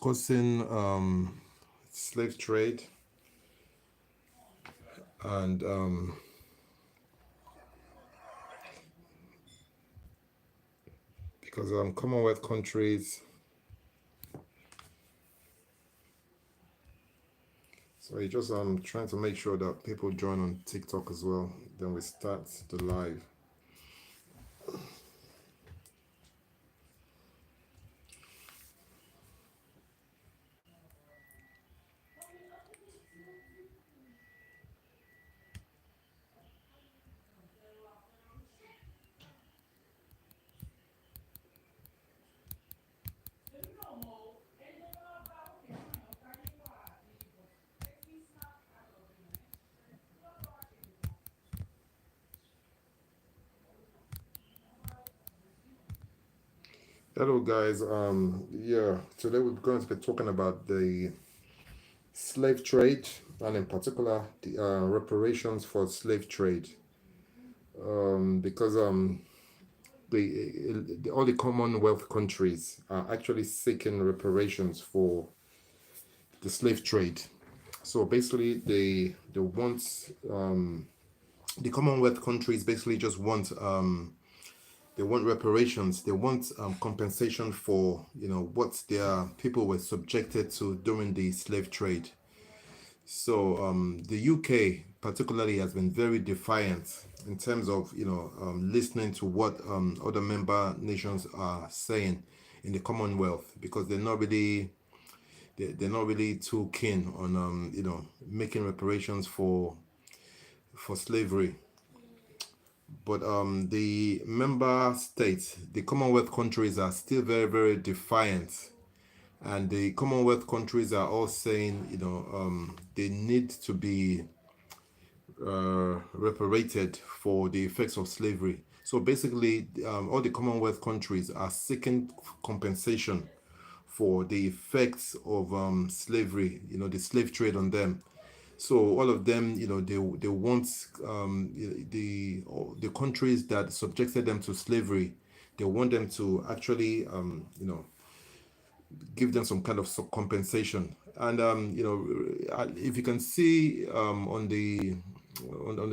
discussing slave trade and because Commonwealth countries. So I just trying to make sure that people join on TikTok as well. Then we start the live. Hello guys. Yeah, today we're going to be talking about the slave trade and in particular the reparations for slave trade. Because all the Commonwealth countries are actually seeking reparations for the slave trade. So basically, they want the Commonwealth countries basically just want they want reparations. They want compensation for what their people were subjected to during the slave trade. So the UK particularly has been very defiant in terms of listening to what other member nations are saying in the Commonwealth, because they're not really too keen on making reparations for slavery. But the member states, the Commonwealth countries, are still very, very defiant, and the Commonwealth countries are all saying they need to be reparated for the effects of slavery. So basically, all the Commonwealth countries are seeking compensation for the effects of slavery, the slave trade on them. So all of them, they want the countries that subjected them to slavery. They want them to actually, give them some kind of compensation. And if you can see on the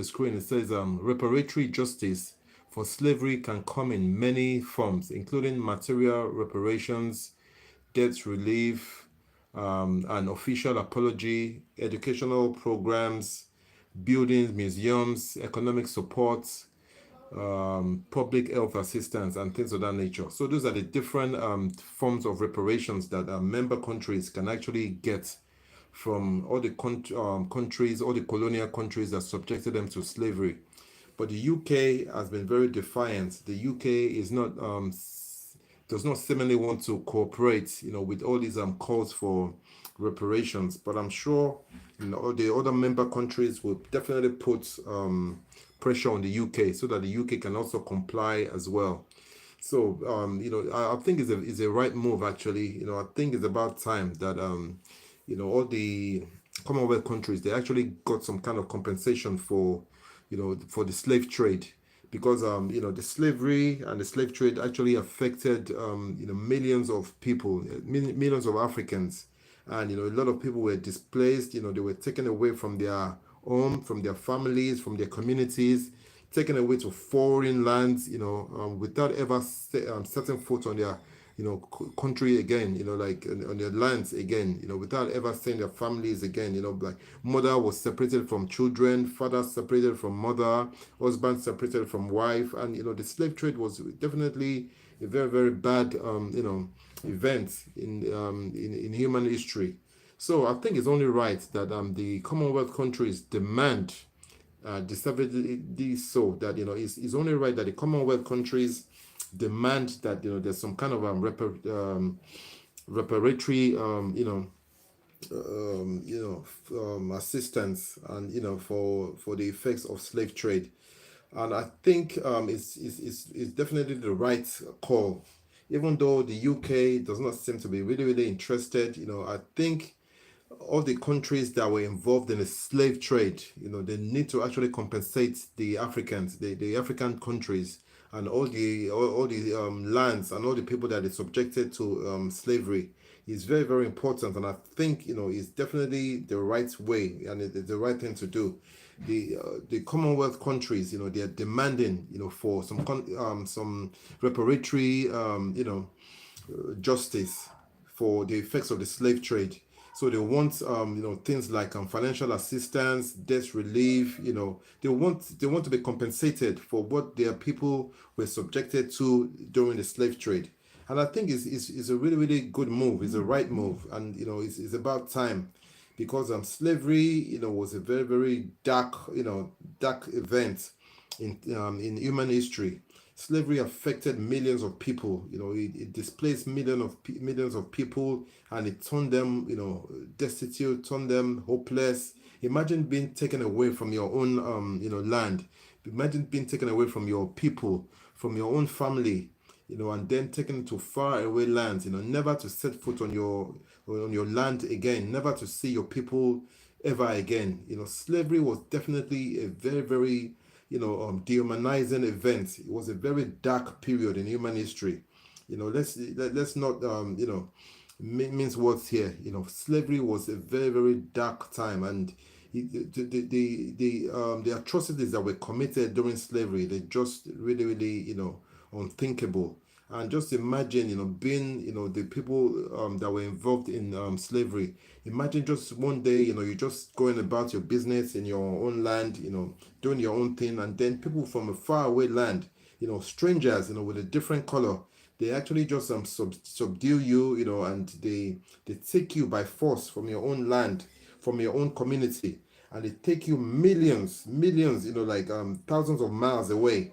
screen, it says reparatory justice for slavery can come in many forms, including material reparations, debt relief, an official apology, educational programs, buildings, museums, economic support, public health assistance, and things of that nature. So those are the different forms of reparations that member countries can actually get from all the countries, all the colonial countries that subjected them to slavery. But the UK has been very defiant. The UK is not does not seemingly want to cooperate, with all these calls for reparations. But I'm sure the other member countries will definitely put pressure on the UK so that the UK can also comply as well. So I think it's a right move actually. I think it's about time that all the Commonwealth countries, they actually got some kind of compensation for for the slave trade, because the slavery and the slave trade actually affected millions of people, millions of Africans, and a lot of people were displaced. They were taken away from their home, from their families, from their communities, taken away to foreign lands, without ever setting foot on their country again, like on their lands again, without ever seeing their families again, like mother was separated from children, father separated from mother, husband separated from wife, and the slave trade was definitely a very, very bad event in human history. So I think it's only right that the Commonwealth countries demand, deservedly so, that it's only right that the Commonwealth countries demand that there's some kind of reparatory assistance, and for the effects of slave trade. And I think it's definitely the right call, even though the UK does not seem to be really, really interested. I think all the countries that were involved in the slave trade, they need to actually compensate the Africans, the African countries, and all the lands and all the people that are subjected to slavery. is very, very important, and I think it's definitely the right way and it's the right thing to do. The Commonwealth countries, they are demanding, for some reparatory, justice for the effects of the slave trade. So they want, things like financial assistance, debt relief. They want to be compensated for what their people were subjected to during the slave trade. And I think it's a really, really good move. It's a right move, and it's about time, because slavery, was a very, very dark event in human history. Slavery affected millions of people. It displaced millions of people, and it turned them, destitute, turned them hopeless. Imagine being taken away from your own, land. Imagine being taken away from your people, from your own family, and then taken to far away lands. Never to set foot on your land again, never to see your people ever again. Slavery was definitely a very, very dehumanizing event. It was a very dark period in human history. Let's not mince words here. Slavery was a very, very dark time, and the atrocities that were committed during slavery, they just really, really unthinkable. And just imagine, being, the people that were involved in slavery. Imagine just one day, you're just going about your business in your own land, doing your own thing, and then people from a faraway land, strangers, with a different color, they actually just subdue you, and they take you by force from your own land, from your own community, and they take you millions, like thousands of miles away,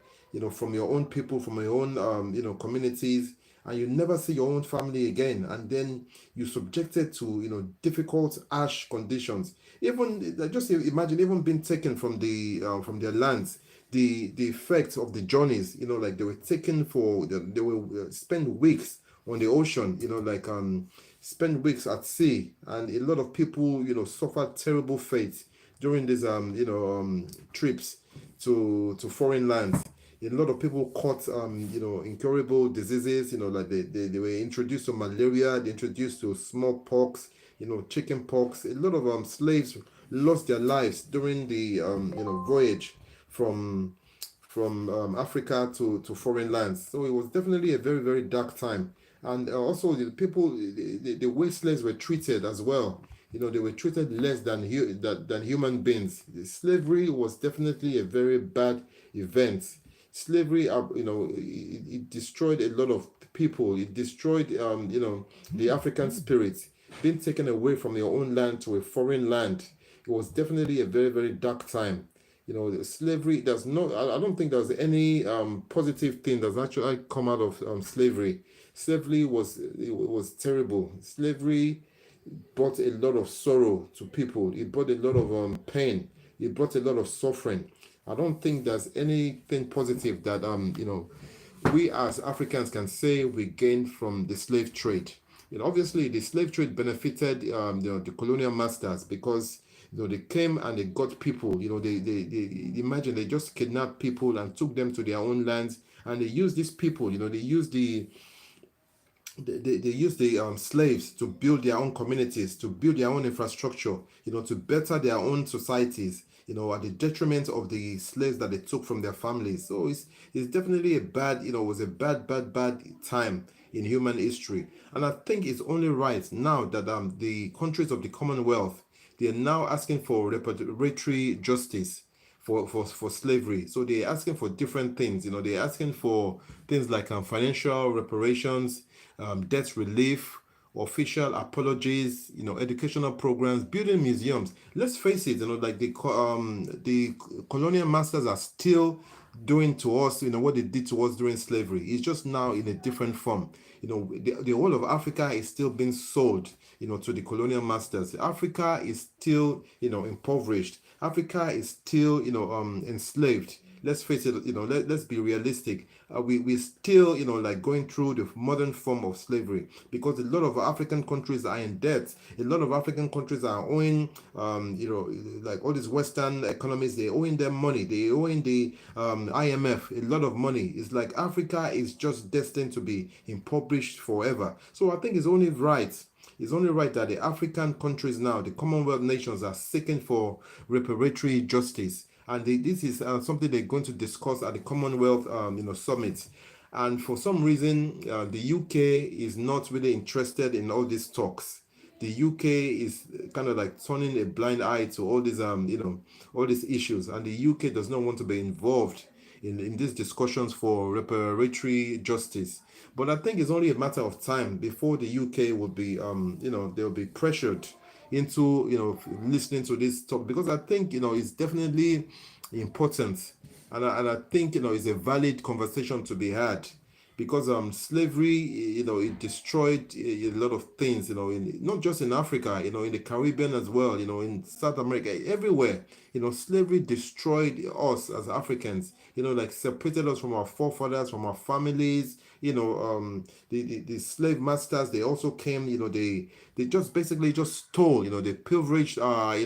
from your own people, from your own, communities, and you never see your own family again. And then you're subjected to, difficult, harsh conditions. Even just imagine, even being taken from their lands, the effect of the journeys, like they were taken they will spend weeks on the ocean, like spend weeks at sea, and a lot of people, suffer terrible fate during these trips to foreign lands. A lot of people caught incurable diseases, like they were introduced to malaria, they introduced to smallpox, chicken pox. A lot of slaves lost their lives during the voyage from Africa to foreign lands. So it was definitely a very, very dark time. And also the people, the way slaves were treated as well. They were treated less than human beings. Slavery was definitely a very bad event. Slavery, it destroyed a lot of people. It destroyed, the African spirit. Being taken away from your own land to a foreign land, it was definitely a very, very dark time. Slavery, I don't think there's any positive thing that's actually come out of slavery. Slavery was terrible. Slavery brought a lot of sorrow to people. It brought a lot of pain. It brought a lot of suffering. I don't think there's anything positive that we as Africans can say we gained from the slave trade. Obviously the slave trade benefited the colonial masters, because they came and they got people. They imagine they just kidnapped people and took them to their own lands, and they used these people. They used the slaves to build their own communities, to build their own infrastructure, to better their own societies, at the detriment of the slaves that they took from their families. So it's definitely it was a bad time in human history. And I think it's only right now that the countries of the Commonwealth, they are now asking for reparatory justice for slavery. So they're asking for different things. They're asking for things like financial reparations, debt relief, official apologies, educational programs, building museums. Let's face it, like the colonial masters are still doing to us, what they did to us during slavery. It's just now in a different form. The whole of Africa is still being sold, to the colonial masters. Africa is still, impoverished. Africa is still, enslaved. Let's face it, let's be realistic. We're still, like going through the modern form of slavery, because a lot of African countries are in debt. A lot of African countries are owing, like all these Western economies, they're owing them money. They're owing the IMF a lot of money. It's like Africa is just destined to be impoverished forever. So I think it's only right, it's only right that the African countries now, the Commonwealth nations, are seeking for reparatory justice. And this is something they're going to discuss at the Commonwealth, summit. And for some reason, the UK is not really interested in all these talks. The UK is kind of like turning a blind eye to all these, all these issues, and the UK does not want to be involved in these discussions for reparatory justice. But I think it's only a matter of time before the UK will be, they'll be pressured into, listening to this talk, because I think, it's definitely important, and I think, it's a valid conversation to be had, because slavery, it destroyed a lot of things, not just in Africa, in the Caribbean as well, in South America, everywhere. Slavery destroyed us as Africans, like separated us from our forefathers, from our families. The slave masters, they also came, they just basically just stole, they pillaged our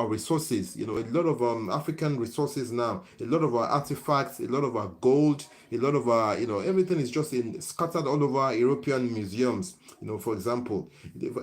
resources, a lot of African resources now, a lot of our artifacts, a lot of our gold, a lot of our, everything is just scattered all over European museums, for example.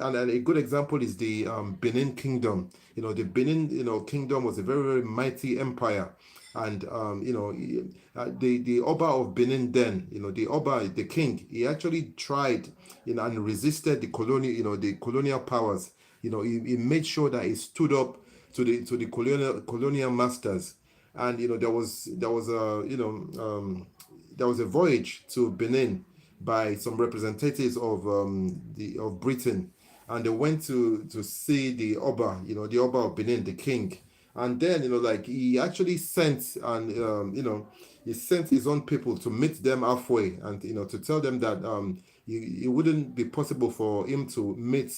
And a good example is the Benin Kingdom. The Benin, kingdom was a very, very mighty empire. And the Oba of Benin then, the Oba, the king, he actually tried, and resisted the colonial powers. He made sure that he stood up to the colonial masters. And there was a voyage to Benin by some representatives of Britain, and they went to see the Oba, the Oba of Benin, the king. And then, he actually sent, and he sent his own people to meet them halfway, and to tell them that it wouldn't be possible for him to meet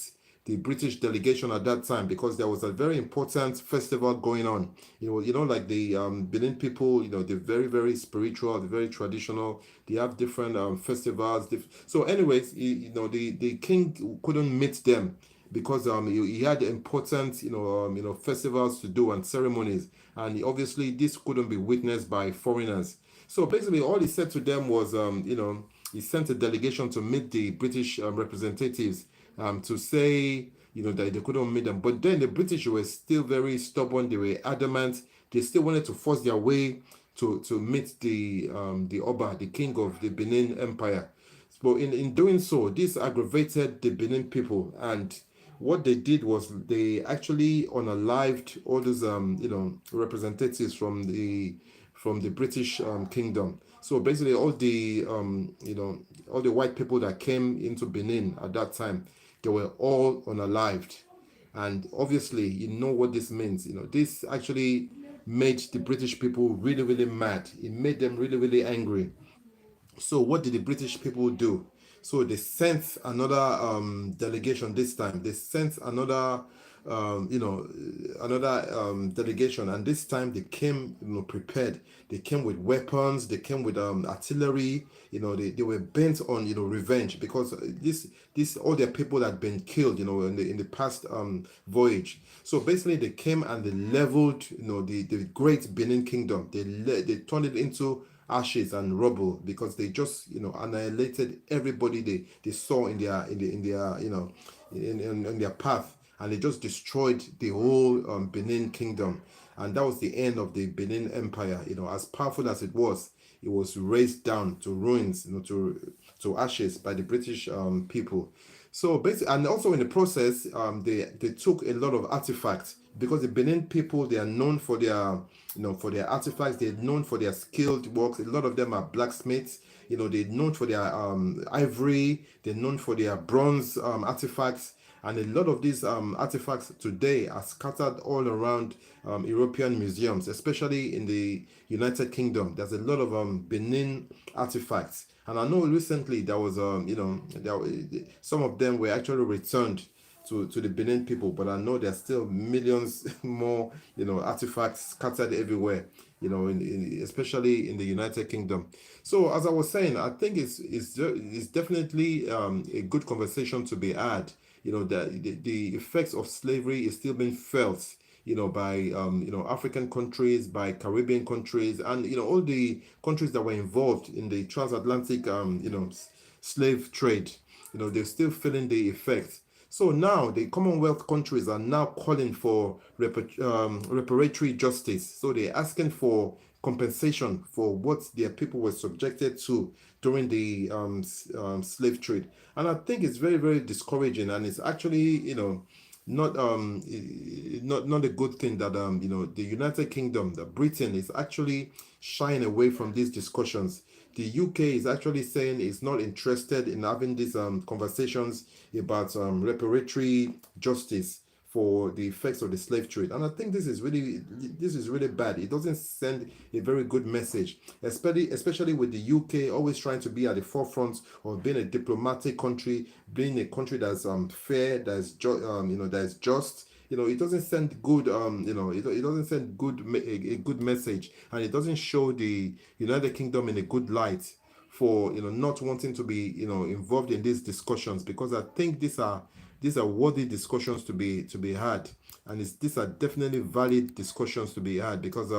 the British delegation at that time, because there was a very important festival going on. Like the Benin people, they're very, very spiritual, they're very traditional. They have different festivals. So, anyways, the king couldn't meet them, because he had important festivals to do and ceremonies, and obviously this couldn't be witnessed by foreigners. So basically, all he said to them was, he sent a delegation to meet the British representatives, to say, that they couldn't meet them. But then the British were still very stubborn. They were adamant. They still wanted to force their way to meet the Oba, the king of the Benin Empire. But in doing so, this aggravated the Benin people, and what they did was they actually unalived all those representatives from the British kingdom. So basically, all the all the white people that came into Benin at that time, they were all unalived. And obviously, what this means. This actually made the British people really, really mad. It made them really, really angry. So what did the British people do? So they sent another delegation this time. They sent another delegation, and this time they came prepared. They came with weapons. They came with artillery. They were bent on revenge, because this all their people had been killed in the past voyage. So basically they came and they leveled the great Benin Kingdom. They turned it into ashes and rubble, because they just annihilated everybody they saw in their in their path, and they just destroyed the whole Benin Kingdom. And that was the end of the Benin Empire. As powerful as it was razed down to ruins, to ashes by the British people. So basically, and also in the process, they took a lot of artifacts, because the Benin people, they are known for their artifacts. They're known for their skilled works. A lot of them are blacksmiths. They're known for their ivory. They're known for their bronze artifacts. And a lot of these artifacts today are scattered all around European museums, especially in the United Kingdom. There's a lot of Benin artifacts. And I know recently there was, some of them were actually returned to the Benin people, but I know there's still millions more, artifacts scattered everywhere, especially in the United Kingdom. So as I was saying, I think it's definitely a good conversation to be had. The effects of slavery is still being felt, by African countries, by Caribbean countries, and all the countries that were involved in the transatlantic slave trade. They're still feeling the effects. So now the Commonwealth countries are now calling for reparatory justice. So they're asking for compensation for what their people were subjected to during the slave trade. And I think it's very, very discouraging, and it's actually, not not a good thing that the United Kingdom, the Britain, is actually shying away from these discussions. The UK is actually saying it's not interested in having these conversations about reparatory justice for the effects of the slave trade. And I think this is really bad. It doesn't send a very good message, especially with the UK always trying to be at the forefront of being a diplomatic country, being a country that's fair, that's that's just. It doesn't send good it doesn't send a good message, and it doesn't show the United Kingdom in a good light for not wanting to be involved in these discussions, because I think these are worthy discussions to be had, and these are definitely valid discussions to be had, because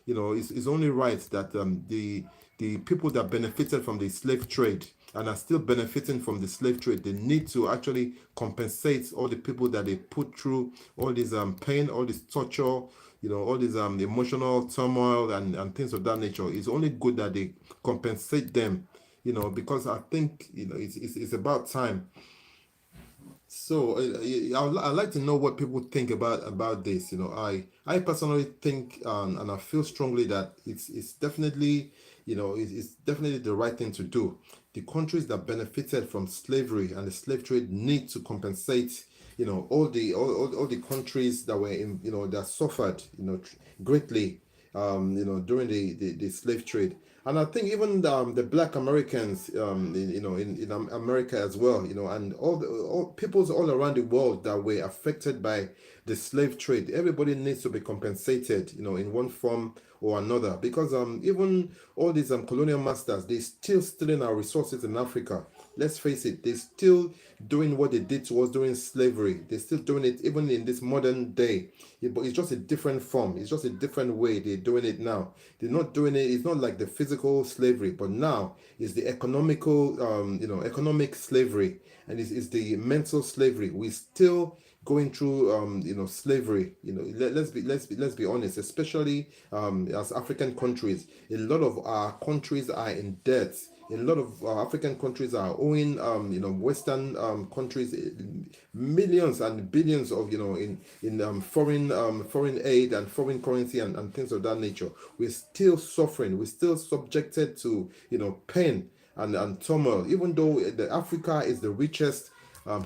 it's only right that the people that benefited from the slave trade and are still benefiting from the slave trade, they need to actually compensate all the people that they put through all this pain, all this torture, all this emotional turmoil and things of that nature. It's only good that they compensate them, because I think it's about time. So I'd like to know what people think about this. I personally think, and I feel strongly that it's definitely it's definitely the right thing to do. The countries that benefited from slavery and the slave trade need to compensate. All the countries that were in that suffered greatly during the slave trade. And I think even the Black Americans, in America as well, and all peoples all around the world that were affected by the slave trade, everybody needs to be compensated, in one form or another, because even all these colonial masters, they still stealing our resources in Africa. Let's face it, they're still doing what they did to us during slavery. They're still doing it even in this modern day. But it's just a different form. It's just a different way they're doing it now. They're not doing it. It's not like the physical slavery, but now it's the economical, economic slavery, and it's the mental slavery. We're still going through slavery. Let's be honest, especially as African countries. A lot of our countries are in debt. A lot of African countries are owing Western countries millions and billions of in foreign aid and foreign currency and things of that nature. We're still suffering. We're still subjected to pain and turmoil. Even though Africa is the richest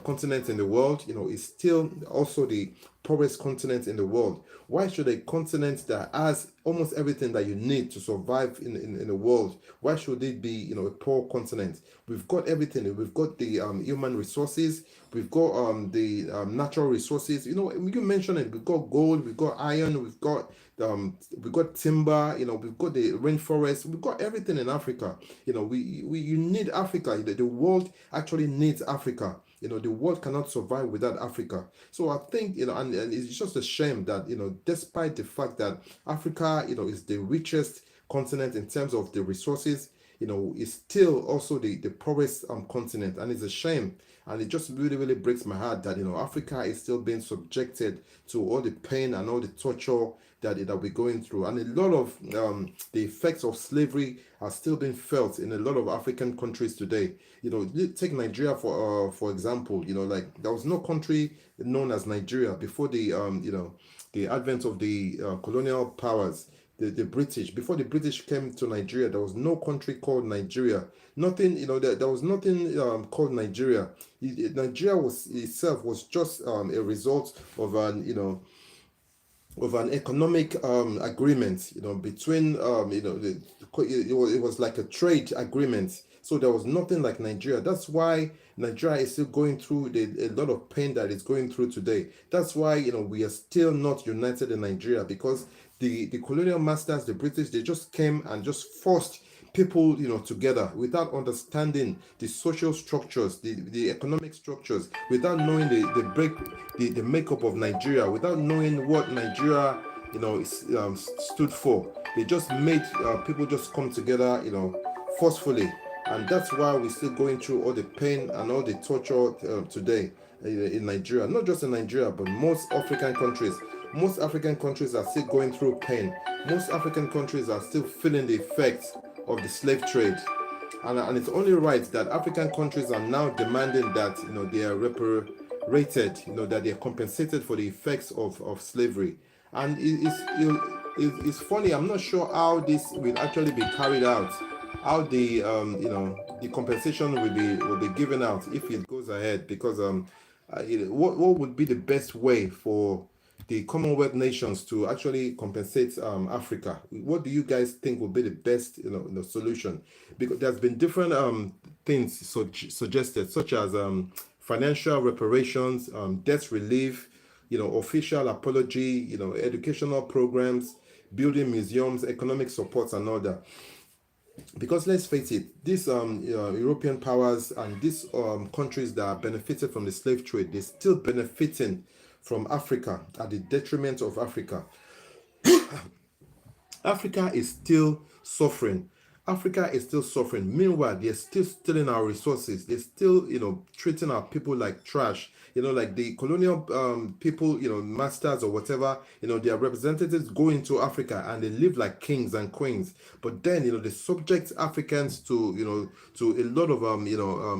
continent in the world, is still also the poorest continent in the world. Why should a continent that has almost everything that you need to survive in the world, why should it be a poor continent? We've got everything. We've got the human resources. We've got the natural resources. You mentioned it. We've got gold. We've got iron. We've got timber. We've got the rainforest. We've got everything in Africa. You need Africa. The world actually needs Africa. The world cannot survive without Africa. So I think, and it's just a shame that, despite the fact that Africa, is the richest continent in terms of the resources, is still also the poorest continent. And it's a shame. And it just really, really breaks my heart that, Africa is still being subjected to all the pain and all the torture that we're going through. And a lot of the effects of slavery are still being felt in a lot of African countries today. Take Nigeria for example. Like there was no country known as Nigeria before the the advent of the colonial powers. The British, before the British came to Nigeria, there was no country called Nigeria. Nothing, there was nothing called Nigeria. Nigeria was just a result of an economic agreement, between it was like a trade agreement. So there was nothing like Nigeria. That's why Nigeria is still going through a lot of pain that it's going through today. That's why we are still not united in Nigeria, because the colonial masters, the British, they just came and just forced people together without understanding the social structures, the economic structures, without knowing the makeup of Nigeria, without knowing what Nigeria stood for. They just made people just come together forcefully, And that's why we're still going through all the pain and all the torture today in Nigeria. Not just in Nigeria, but most African countries. Most African countries are still going through pain. Most African countries are still feeling the effects of the slave trade. And it's only right that African countries are now demanding that they are reparated, that they are compensated for the effects of slavery. And it's funny. I'm not sure how this will actually be carried out, how the compensation will be given out if it goes ahead, because what would be the best way for the Commonwealth nations to actually compensate Africa? What do you guys think would be the best solution? Because there's been different things suggested, such as financial reparations, debt relief, official apology, educational programs, building museums, economic supports, and all that. Because let's face it, these European powers and these countries that benefited from the slave trade, they're still benefiting from Africa at the detriment of Africa. Africa is still suffering. Africa is still suffering. Meanwhile, they're still stealing our resources. They're still, treating our people like trash. Like the colonial people, masters or whatever, their representatives go into Africa and they live like kings and queens. But then, they subject Africans to, to a lot of,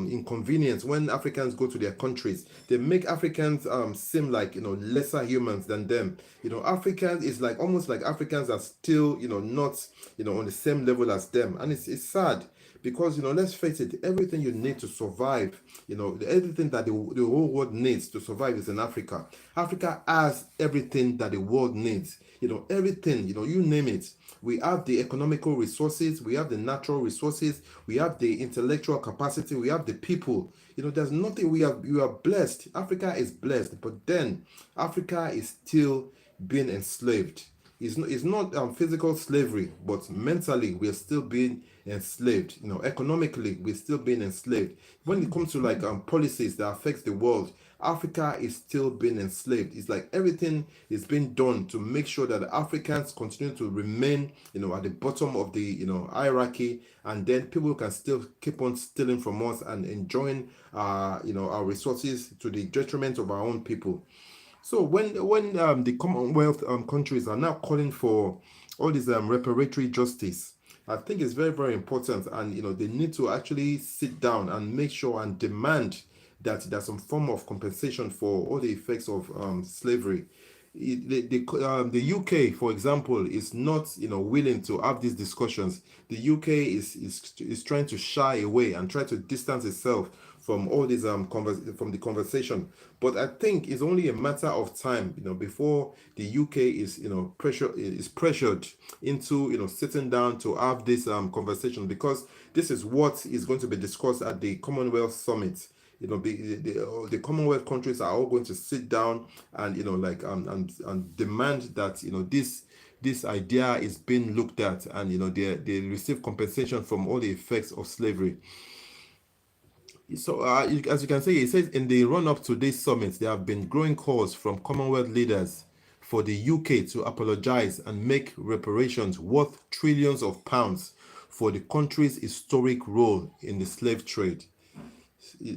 inconvenience when Africans go to their countries. They make Africans seem like, lesser humans than them. Africans is like almost like Africans are still, not, on the same level as them. And it's sad. Because, let's face it, everything you need to survive, everything that the whole world needs to survive is in Africa. Africa has everything that the world needs. Everything, you name it. We have the economical resources, we have the natural resources, we have the intellectual capacity, we have the people. There's nothing we are blessed. Africa is blessed, but then Africa is still being enslaved. It's not physical slavery, but mentally we're still being enslaved. Economically we're still being enslaved. When it comes to like policies that affects the world, Africa is still being enslaved. It's like everything is being done to make sure that Africans continue to remain, at the bottom of the hierarchy, and then people can still keep on stealing from us and enjoying our resources to the detriment of our own people. So when the Commonwealth countries are now calling for all this reparatory justice, I think it's very, very important, and they need to actually sit down and make sure and demand that there's some form of compensation for all the effects of slavery. The UK, for example, is not willing to have these discussions. The UK is trying to shy away and try to distance itself from all these from the conversation. But I think it's only a matter of time, before the UK is pressured into sitting down to have this conversation, because this is what is going to be discussed at the Commonwealth Summit. The Commonwealth countries are all going to sit down and and demand that this idea is being looked at, and they receive compensation from all the effects of slavery. So as you can see, it says in the run-up to this summit, there have been growing calls from Commonwealth leaders for the UK to apologize and make reparations worth trillions of pounds for the country's historic role in the slave trade.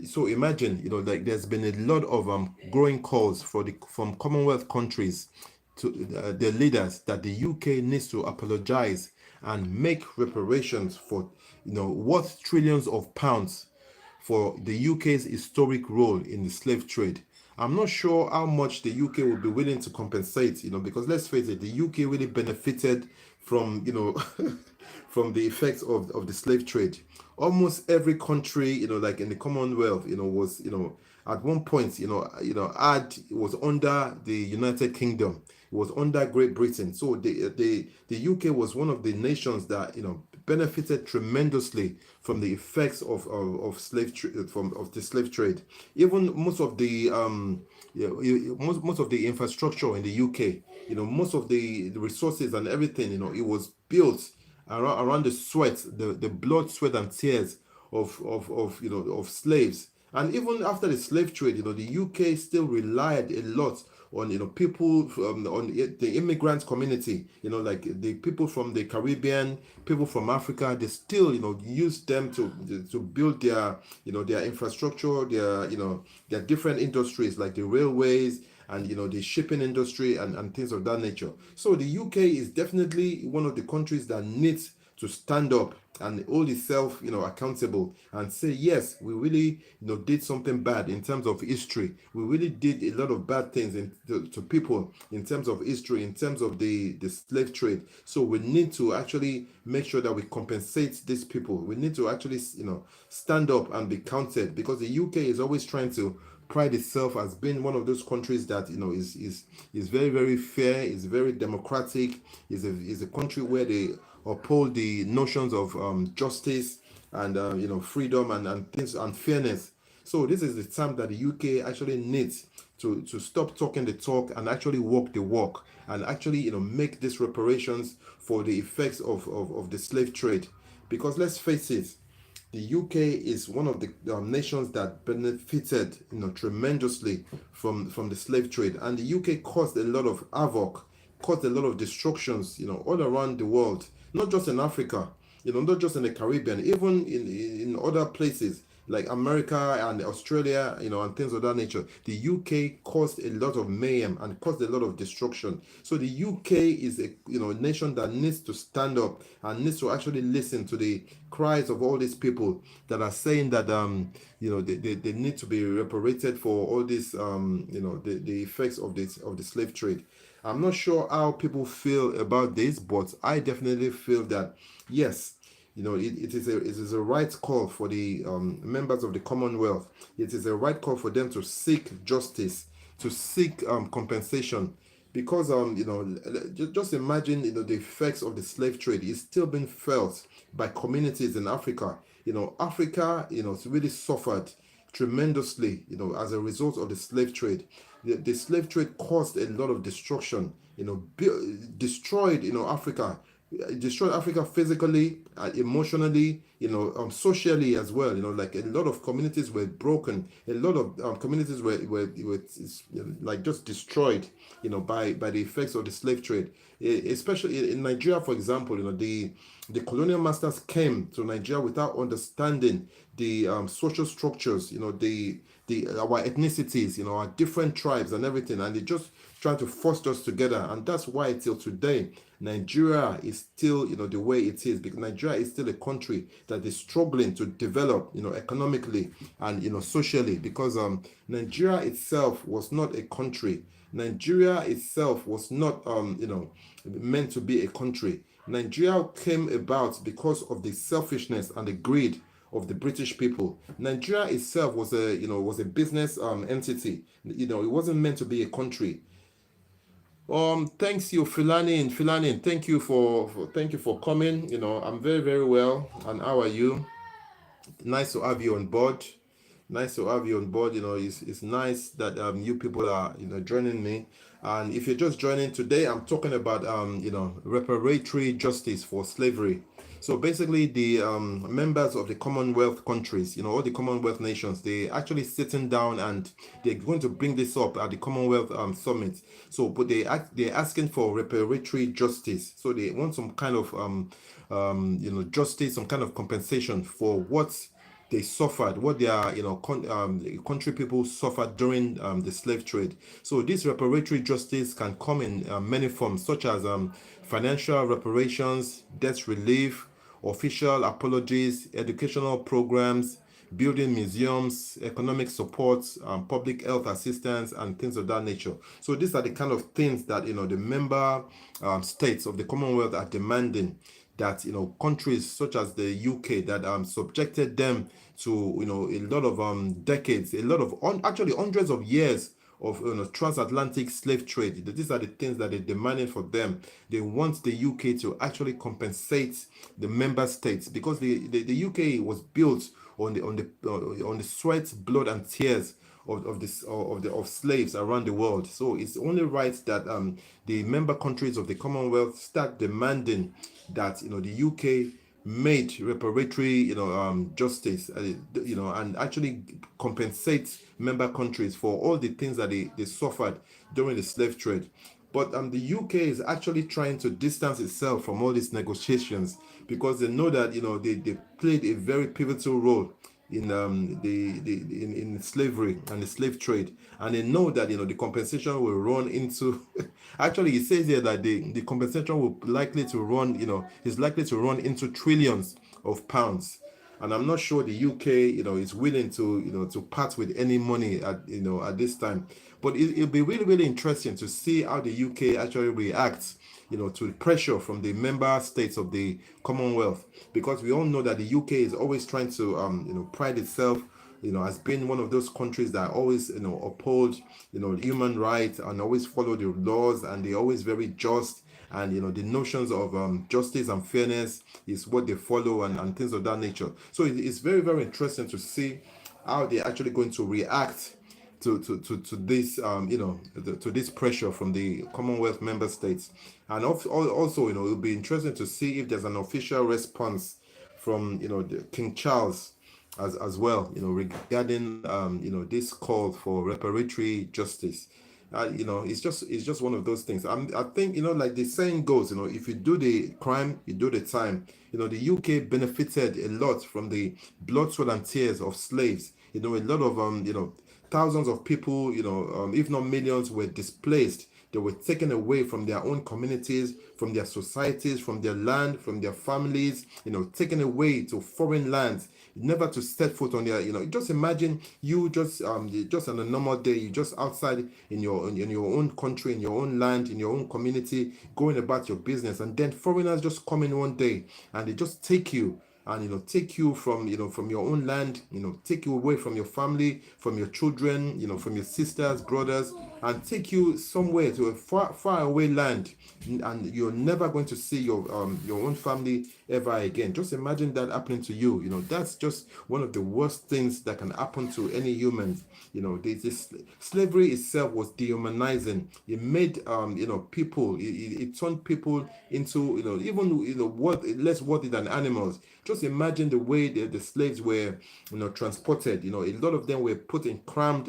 So imagine, like there's been a lot of growing calls from Commonwealth countries to their leaders that the UK needs to apologize and make reparations for worth trillions of pounds for the UK's historic role in the slave trade. I'm not sure how much the UK will be willing to compensate, because let's face it, the UK really benefited from from the effects of the slave trade. Almost every country, like in the Commonwealth, was at one point, was under the United Kingdom. It was under Great Britain. So the UK was one of the nations that benefited tremendously from the effects of the slave trade. Even most of the most of the infrastructure in the UK, most of the resources and everything, it was built around the sweat, the blood, sweat, and tears of slaves. And even after the slave trade, the UK still relied a lot on people on the immigrant community, like the people from the Caribbean, people from Africa. They still use them to build their their infrastructure, their different industries like the railways and the shipping industry and things of that nature. So the UK is definitely one of the countries that needs to stand up and hold itself accountable and say, yes, we really did something bad in terms of history. We really did a lot of bad things to people in terms of history, in terms of the slave trade. So we need to actually make sure that we compensate these people. We need to actually stand up and be counted, because the UK is always trying to pride itself as being one of those countries that is very, very fair, is very democratic, is a country where they uphold the notions of justice and freedom and things and fairness. So this is the time that the UK actually needs to stop talking the talk and actually walk the walk, and actually make these reparations for the effects of the slave trade. Because let's face it, the UK is one of the nations that benefited tremendously from the slave trade, and the UK caused a lot of havoc, caused a lot of destructions all around the world, not just in Africa, not just in the Caribbean, even in other places like America and Australia, and things of that nature. The UK caused a lot of mayhem and caused a lot of destruction. So the UK is a nation that needs to stand up and needs to actually listen to the cries of all these people that are saying that they need to be reparated for all this the effects of the slave trade. I'm not sure how people feel about this, but I definitely feel that yes, it is a right call for the members of the Commonwealth. It is a right call for them to seek justice, to seek compensation, because just imagine the effects of the slave trade is still being felt by communities in Africa. Africa really suffered tremendously as a result of the slave trade. The slave trade caused a lot of destruction, destroyed Africa, destroyed Africa physically, emotionally, socially as well. Like a lot of communities were broken. A lot of communities were like just destroyed, by the effects of the slave trade. Especially in Nigeria, for example, the colonial masters came to Nigeria without understanding the social structures, our ethnicities, our different tribes and everything, and they just trying to force us together. And that's why till today Nigeria is still the way it is, because Nigeria is still a country that is struggling to develop economically and socially, because Nigeria itself was not a country. Nigeria itself was not meant to be a country. Nigeria came about because of the selfishness and the greed of the British people. Nigeria itself was a business entity. It wasn't meant to be a country. Thanks you, Filani. Thank you for coming. I'm very, very well. And how are you? Nice to have you on board. Nice to have you on board. It's nice that you people are joining me. And if you're just joining today, I'm talking about reparatory justice for slavery. So basically, the members of the Commonwealth countries, all the Commonwealth nations, they actually sitting down and they're going to bring this up at the Commonwealth summit. So, but they're asking for reparatory justice. So they want some kind of justice, some kind of compensation for what they suffered, what their country people suffered during the slave trade. So this reparatory justice can come in many forms, such as financial reparations, debt relief, official apologies, educational programs, building museums, economic support, public health assistance, and things of that nature. So these are the kind of things that the member states of the Commonwealth are demanding, that countries such as the UK that subjected them to a lot of decades, a lot of actually hundreds of years of transatlantic slave trade. These are the things that they're demanding for them. They want the UK to actually compensate the member states, because the UK was built on the sweat, blood, and tears of slaves around the world. So it's only right that the member countries of the Commonwealth start demanding that the UK made reparatory, justice, and actually compensate member countries for all the things that they suffered during the slave trade. But the UK is actually trying to distance itself from all these negotiations because they know that they played a very pivotal role in in slavery and the slave trade, and they know that the compensation will run into actually it says here that the compensation will likely to run is likely to run into trillions of pounds. And I'm not sure the UK is willing to to part with any money at at this time. But it'll be really, really interesting to see how the UK actually reacts to the pressure from the member states of the Commonwealth, because we all know that the UK is always trying to pride itself as being one of those countries that always uphold human rights and always follow the laws, and they're always very just, and the notions of justice and fairness is what they follow, and things of that nature. So it's very, very interesting to see how they're actually going to react to this to this pressure from the Commonwealth member states. And also it'll be interesting to see if there's an official response from the King Charles as well regarding this call for reparatory justice. It's just one of those things. I think like the saying goes, if you do the crime, you do the time. The UK benefited a lot from the blood, sweat, and tears of slaves. A lot of thousands of people, if not millions, were displaced. They were taken away from their own communities, from their societies, from their land, from their families, taken away to foreign lands, never to set foot on their, just imagine you just on a normal day, you just outside in your own country, in your own land, in your own community, going about your business, and then foreigners just come in one day and they just take you, and take you from from your own land, take you away from your family, from your children, from your sisters, brothers, and take you somewhere to a far away land, and you're never going to see your own family ever again. Just imagine that happening to you. That's just one of the worst things that can happen to any human. This slavery itself was dehumanizing. It made people, it turned people into even less worthy than animals. Just imagine the way the slaves were transported. A lot of them were put in cramped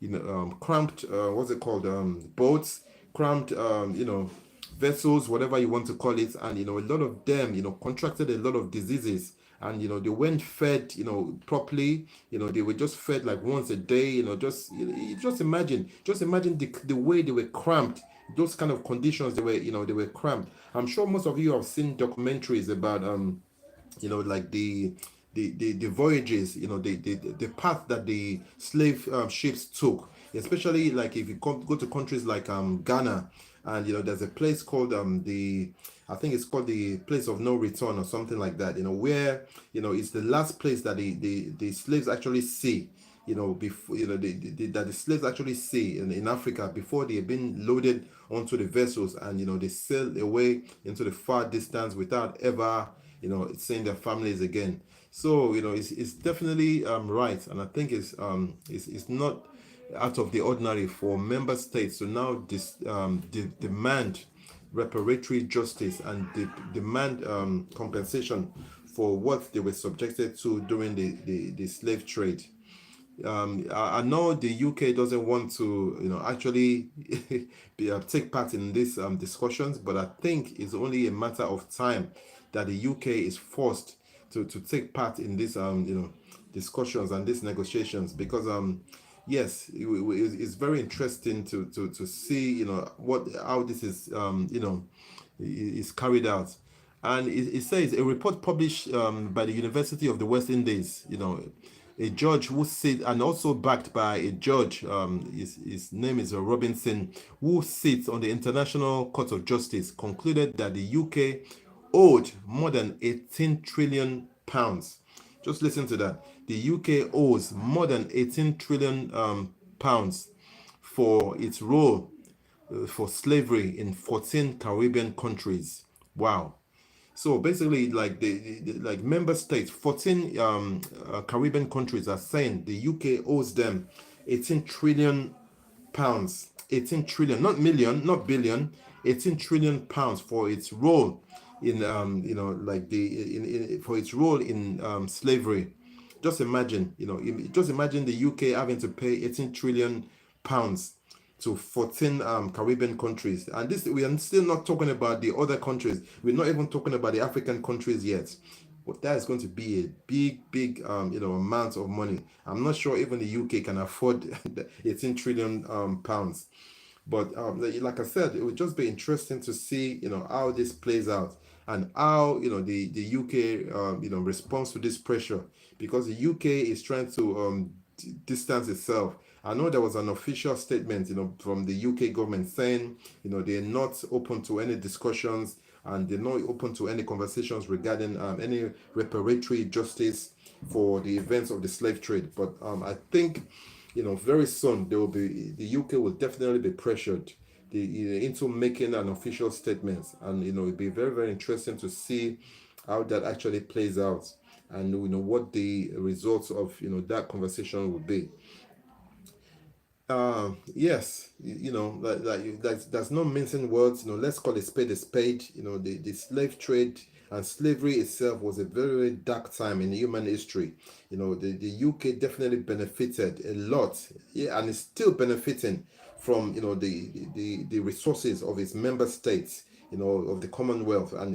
what's it called, boats, cramped vessels, whatever you want to call it. And a lot of them contracted a lot of diseases, and they weren't fed properly. They were just fed like once a day. Just imagine the way they were cramped, those kind of conditions. They were cramped. I'm sure most of you have seen documentaries about like the voyages, the path that the slave ships took, especially like if you go to countries like Ghana, and there's a place called I think it's called the place of no return or something like that, where it's the last place that the slaves actually see, before that the slaves actually see in Africa before they have been loaded onto the vessels, and they sail away into the far distance without ever seeing their families again. So it's definitely right, and I think it's not out of the ordinary for member states to now demand reparatory justice and demand compensation for what they were subjected to during the slave trade. I know the UK doesn't want to, actually take part in these discussions, but I think it's only a matter of time that the UK is forced to take part in these, discussions and these negotiations, because yes, it's very interesting to see, how this is, is carried out. And it says a report published by the University of the West Indies, a judge who sits, and also backed by a judge, his name is Robinson, who sits on the International Court of Justice, concluded that the UK owed more than 18 trillion pounds. Just listen to that. The UK owes more than 18 trillion pounds for its role for slavery in 14 Caribbean countries. Wow. So basically, like like member states, 14 Caribbean countries are saying the UK owes them 18 trillion pounds. 18 trillion, not million, not billion, 18 trillion pounds for its role in like for its role in slavery. Just imagine, just imagine the UK having to pay 18 trillion pounds to 14 Caribbean countries, and this we are still not talking about the other countries. We're not even talking about the African countries yet. But that is going to be a big amount of money. I'm not sure even the UK can afford 18 trillion pounds. But like I said, it would just be interesting to see, how this plays out, and how, the UK, responds to this pressure, because the UK is trying to distance itself. I know there was an official statement, from the UK government saying, they're not open to any discussions, and they're not open to any conversations regarding any reparatory justice for the events of the slave trade. But I think, very soon the UK will definitely be pressured into making an official statement, and it'll be very, very interesting to see how that actually plays out, and what the results of that conversation will be. Yes, that's not mincing words. Let's call a spade a spade. The slave trade and slavery itself was a very, very dark time in human history. The UK definitely benefited a lot, yeah, and is still benefiting from the resources of its member states, of the Commonwealth, and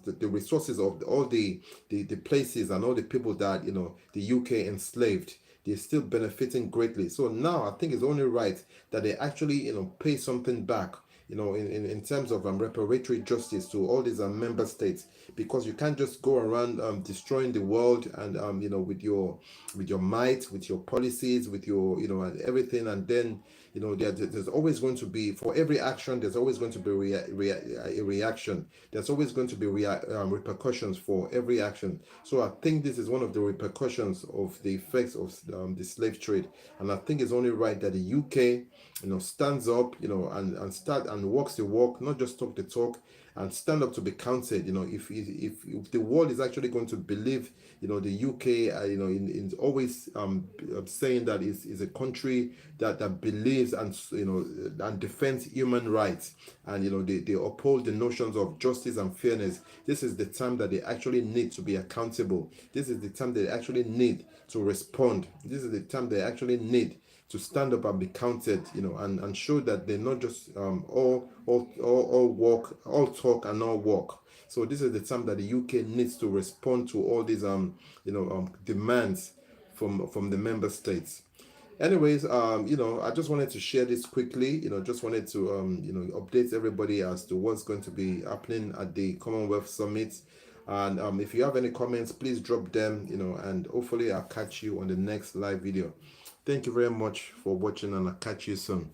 the resources of all the places and all the people that the UK enslaved. They're still benefiting greatly. So now I think it's only right that they actually pay something back, in terms of reparatory justice to all these member states, because you can't just go around destroying the world, and with your might, with your policies, with your and everything, and then there's always going to be, for every action, there's always going to be a reaction. There's always going to be repercussions for every action. So I think this is one of the repercussions of the effects of the slave trade, and I think it's only right that the UK stands up, and start and walks the walk, not just talk the talk, and stand up to be counted. If the world is actually going to believe, the UK, in always saying that is a country that believes and and defends human rights, and they uphold the notions of justice and fairness. This is the time that they actually need to be accountable. This is the time they actually need to respond. This is the time they actually need to stand up and be counted, and show that they're not just all talk and not walk. So this is the time that the UK needs to respond to all these demands from the member states. Anyways, I just wanted to share this quickly. Just wanted to update everybody as to what's going to be happening at the Commonwealth Summit. And if you have any comments, please drop them. And hopefully I'll catch you on the next live video. Thank you very much for watching, and I'll catch you soon.